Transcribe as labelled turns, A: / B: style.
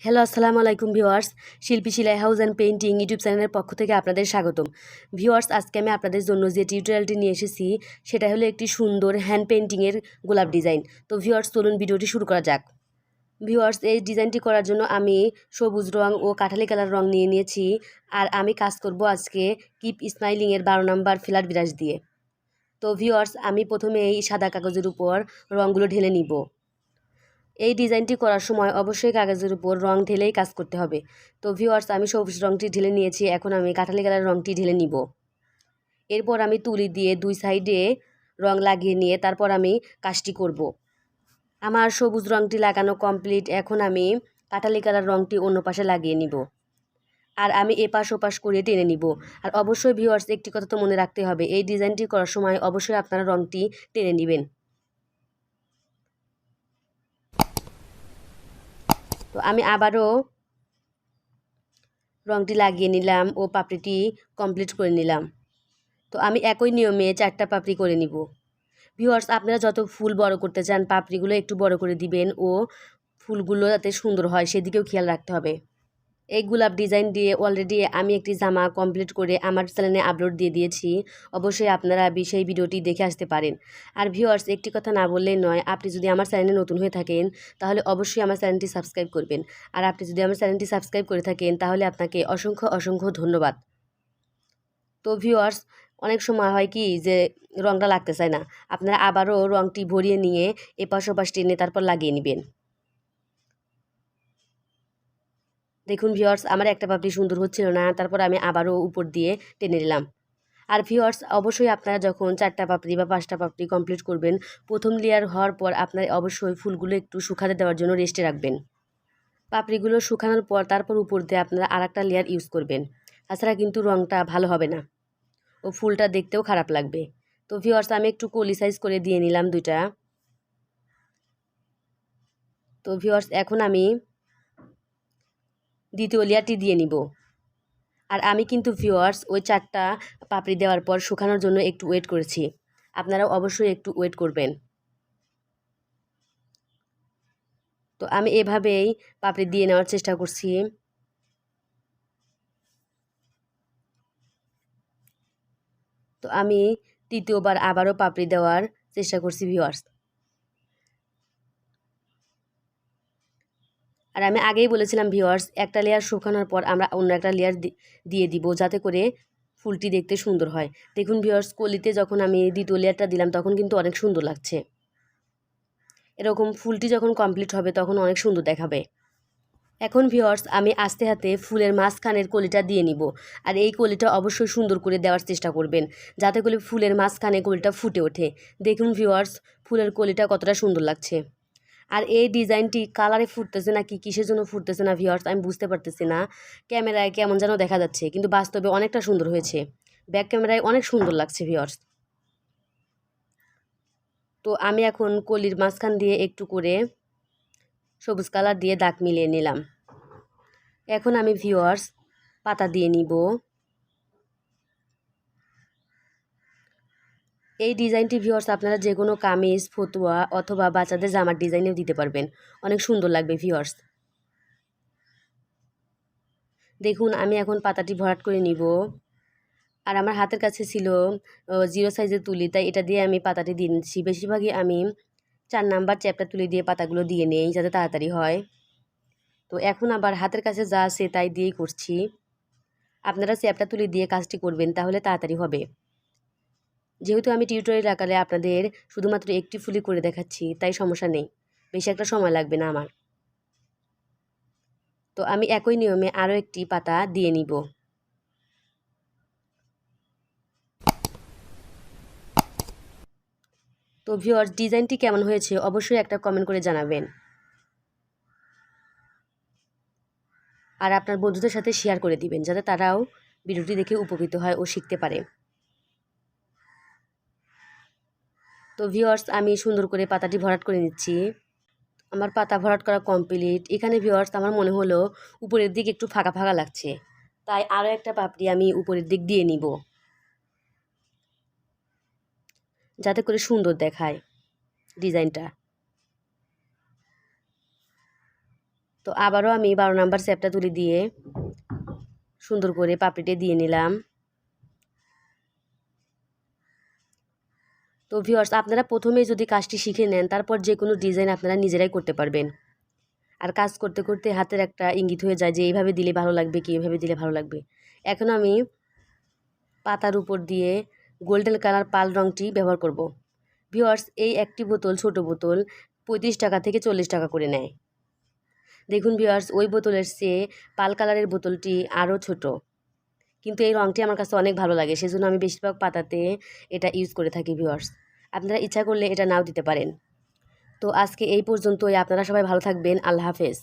A: Hello আসসালামু আলাইকুম viewers. শিল্পী সেলাই হাউস অ্যান্ড পেইন্টিং ইউটিউব চ্যানেলের পক্ষ থেকে আপনাদের স্বাগতম। ভিউয়ার্স, আজকে আমি আপনাদের জন্য যে টিউটোরিয়ালটি নিয়ে এসেছি সেটা হলো একটি সুন্দর হ্যান্ড পেইন্টিংয়ের গোলাপ ডিজাইন। তো ভিউয়ার্স, চলুন ভিডিওটি শুরু করা যাক। ভিউয়ার্স, এই ডিজাইনটি করার জন্য আমি সবুজ রং ও কাঠালি কালার রং নিয়েছি। আর আমি কাজ করব আজকে কিপ স্মাইলিংয়ের 12 নম্বর ফ্ল্যাট ব্রাশ দিয়ে। তো ভিউয়ার্স, আমি প্রথমে এই সাদা কাগজের উপর রঙগুলো ঢেলে নিব। এই ডিজাইনটি করার সময় অবশ্যই কাগজের উপর রং ঢেলেই কাজ করতে হবে। তো ভিউয়ার্স, আমি সবুজ রংটি ঢেলে নিয়েছি, এখন আমি কাঠালি কালার রংটি ঢেলে নিব। এরপর আমি তুলি দিয়ে দুই সাইডে রং লাগিয়ে নিয়ে তারপর আমি কাজটি করব। আমার সবুজ রংটি লাগানো কমপ্লিট। এখন আমি কাঠালি কালার রংটি অন্য পাশে লাগিয়ে নিব। আর আমি এপাশ ওপাশ করে টেনে নিব। আর অবশ্যই ভিউয়ার্স, একটি কথা তো মনে রাখতে হবে, এই ডিজাইনটি করার সময় অবশ্যই আপনারা রংটি টেনে নেবেন। তো আমি আবারও রংটি লাগিয়ে নিলাম ও পাপড়িটি কমপ্লিট করে নিলাম। তো আমি একই নিয়মে 4টা পাপড়ি করে নিব। ভিউয়ার্স, আপনারা যত ফুল বড় করতে চান পাপড়িগুলো একটু বড় করে দিবেন ও ফুলগুলো যাতে সুন্দর হয় সেদিকেও খেয়াল রাখতে হবে। এই গোলাপ ডিজাইন দিয়ে অলরেডি আমি একটি জামা কমপ্লিট করে আমার চ্যানেলে আপলোড দিয়ে দিয়েছি। অবশ্যই আপনারা সেই ভিডিওটি দেখে আসতে পারেন। আর ভিউয়ার্স, একটি কথা না বললেই নয়, আপনি যদি আমার চ্যানেলে নতুন হয়ে থাকেন তাহলে অবশ্যই আমার চ্যানেলটি সাবস্ক্রাইব করবেন। আর আপনি যদি আমার চ্যানেলটি সাবস্ক্রাইব করে থাকেন তাহলে আপনাকে অসংখ্য অসংখ্য ধন্যবাদ। তো ভিউয়ার্স, অনেক সময় হয় কি যে রংটা লাগতে চায় না, আপনারা আবারও রংটি ভরিয়ে নিয়ে এপাশ ওপাশ টেনে তারপর লাগিয়ে নেবেন। দেখুন ভিউয়ার্স, আমার একটা পাপড়ি সুন্দর হচ্ছিল না, তারপর আমি আবারও উপর দিয়ে টেনে নিলাম। আর ভিউয়ার্স, অবশ্যই আপনারা যখন 4টা পাপড়ি বা 5টা পাপড়ি কমপ্লিট করবেন, প্রথম লেয়ার হওয়ার পর আপনারা অবশ্যই ফুলগুলো একটু শুকাতে দেওয়ার জন্য রেস্টে রাখবেন। পাপড়িগুলো শুকানোর পর তারপর উপর দিয়ে আপনারা আরেকটা লেয়ার ইউজ করবেন। তাছাড়া কিন্তু রংটা ভালো হবে না ও ফুলটা দেখতেও খারাপ লাগবে। তো ভিউয়ার্স, আমি একটু কলি সাইজ করে দিয়ে নিলাম 2টা। তো ভিউয়ার্স, এখন আমি দ্বিতীয় লেয়ারটি দিয়ে নিব। আর আমি কিন্তু ভিউয়ার্স ওই 4টা পাপড়ি দেওয়ার পর শুকানোর জন্য একটু ওয়েট করেছি। আপনারাও অবশ্যই একটু ওয়েট করবেন। তো আমি এভাবেই পাপড়ি দিয়ে নেওয়ার চেষ্টা করছি। তো আমি তৃতীয়বার আবারও পাপড়ি দেওয়ার চেষ্টা করছি ভিউয়ার্স। আর আমি আগেই বলেছিলাম ভিউয়ার্স, একটা লেয়ার শুকানোর পর আমরা অন্য একটা লেয়ার দিয়ে দিব যাতে করে ফুলটি দেখতে সুন্দর হয়। দেখুন ভিউয়ার্স, কলিতে যখন আমি দ্বিতীয় লেয়ারটা দিলাম তখন কিন্তু অনেক সুন্দর লাগছে। এরকম ফুলটি যখন কমপ্লিট হবে তখন অনেক সুন্দর দেখাবে। এখন ভিউয়ার্স, আমি আস্তে হাতে ফুলের মাঝখানের কলিটা দিয়ে নিব। আর এই কলিটা অবশ্যই সুন্দর করে দেওয়ার চেষ্টা করবেন যাতে করে ফুলের মাঝখানে কলিটা ফুটে ওঠে। দেখুন ভিউয়ার্স, ফুলের কলিটা কতটা সুন্দর লাগছে। আর এই ডিজাইনটি কালারে ফুটতেছে না কি কিসের জন্য ফুটতেছে না ভিউয়ার্স আমি বুঝতে পারতেছি না। ক্যামেরায় কেমন যেন দেখা যাচ্ছে, কিন্তু বাস্তবে অনেকটা সুন্দর হয়েছে। ব্যাক ক্যামেরায় অনেক সুন্দর লাগছে ভিউয়ার্স। তো আমি এখন কলির মাঝখান দিয়ে একটু করে সবুজ কালার দিয়ে দাগ মিলিয়ে নিলাম। এখন আমি ভিউয়ার্স পাতা দিয়ে নিব। এই ডিজাইনটি ভিউয়ার্স আপনারা যে কোনো কামিজ, ফতুয়া অথবা বাচ্চাদের জামার ডিজাইনেও দিতে পারবেন, অনেক সুন্দর লাগবে ভিউয়ার্স। দেখুন আমি এখন পাতাটি ভরাট করে নিব। আর আমার হাতের কাছে ছিল 0 সাইজের তুলি, তাই এটা দিয়ে আমি পাতাটি দিয়ে নিচ্ছি। বেশিরভাগই আমি 4 নাম্বার চ্যাপ্টার তুলি দিয়ে পাতাগুলো দিয়ে নেই যাতে তাড়াতাড়ি হয়। তো এখন আবার হাতের কাছে যা আছে তাই দিয়েই করছি। আপনারা চ্যাপ্টার তুলি দিয়ে কাজটি করবেন তাহলে তাড়াতাড়ি হবে। যেহেতু আমি টিউটোরিয়াল আকারে আপনাদের শুধুমাত্র একটি ফুলই করে দেখাচ্ছি তাই সমস্যা নেই, বেশি একটা সময় লাগবে না আমার। তো আমি একই নিয়মে আরও একটি পাতা দিয়ে নিব। তো ভিউয়ার্স, ডিজাইনটি কেমন হয়েছে অবশ্যই একটা কমেন্ট করে জানাবেন। আর আপনার বন্ধুদের সাথে শেয়ার করে দিবেন যাতে তারাও ভিডিওটি দেখে উপকৃত হয় ও শিখতে পারে। তো ভিউয়ার্স, আমি সুন্দর করে পাতাটি ভরাট করে নিচ্ছি। আমার পাতা ভরাট করা কমপ্লিট। এখানে ভিউয়ার্স আমার মনে হলো উপরের দিক একটু ফাঁকা ফাঁকা লাগছে, তাই আরও একটা পাপড়ি আমি উপরের দিক দিয়ে নিব যাতে করে সুন্দর দেখায় ডিজাইনটা। তো তো আবারও আমি 12 নাম্বার স্যাপটা তুলি দিয়ে সুন্দর করে পাপড়িতে দিয়ে নিলাম। তো ভিউয়ার্স, আপনারা প্রথমেই যদি কাজটি শিখে নেন তারপর যে কোনো ডিজাইন আপনারা নিজেরাই করতে পারবেন। আর কাজ করতে করতে হাতের একটা ইঙ্গিত হয়ে যায় যে এইভাবে দিলে ভালো লাগবে কি এইভাবে দিলে ভালো লাগবে। এখন আমি পাতার উপর দিয়ে গোল্ডেন কালার পাল রঙটি ব্যবহার করব। ভিউয়ার্স, এই একটি বোতল, ছোট বোতল 35 টাকা থেকে 40 টাকা করে নেয়। দেখুন ভিউয়ার্স, ওই বোতলের চেয়ে পাল কালারের বোতলটি আরও ছোট, কিন্তু এই রঙটি আমার কাছে অনেক ভালো লাগে, সেজন্য আমি বেশিরভাগ পাতাতে এটা ইউজ করে থাকি। ভিউয়ার্স, আপনারা ইচ্ছা করলে এটা নাও দিতে পারেন। তো আজকে এই পর্যন্তই। আপনারা সবাই ভালো থাকবেন। আল্লাহ হাফেজ।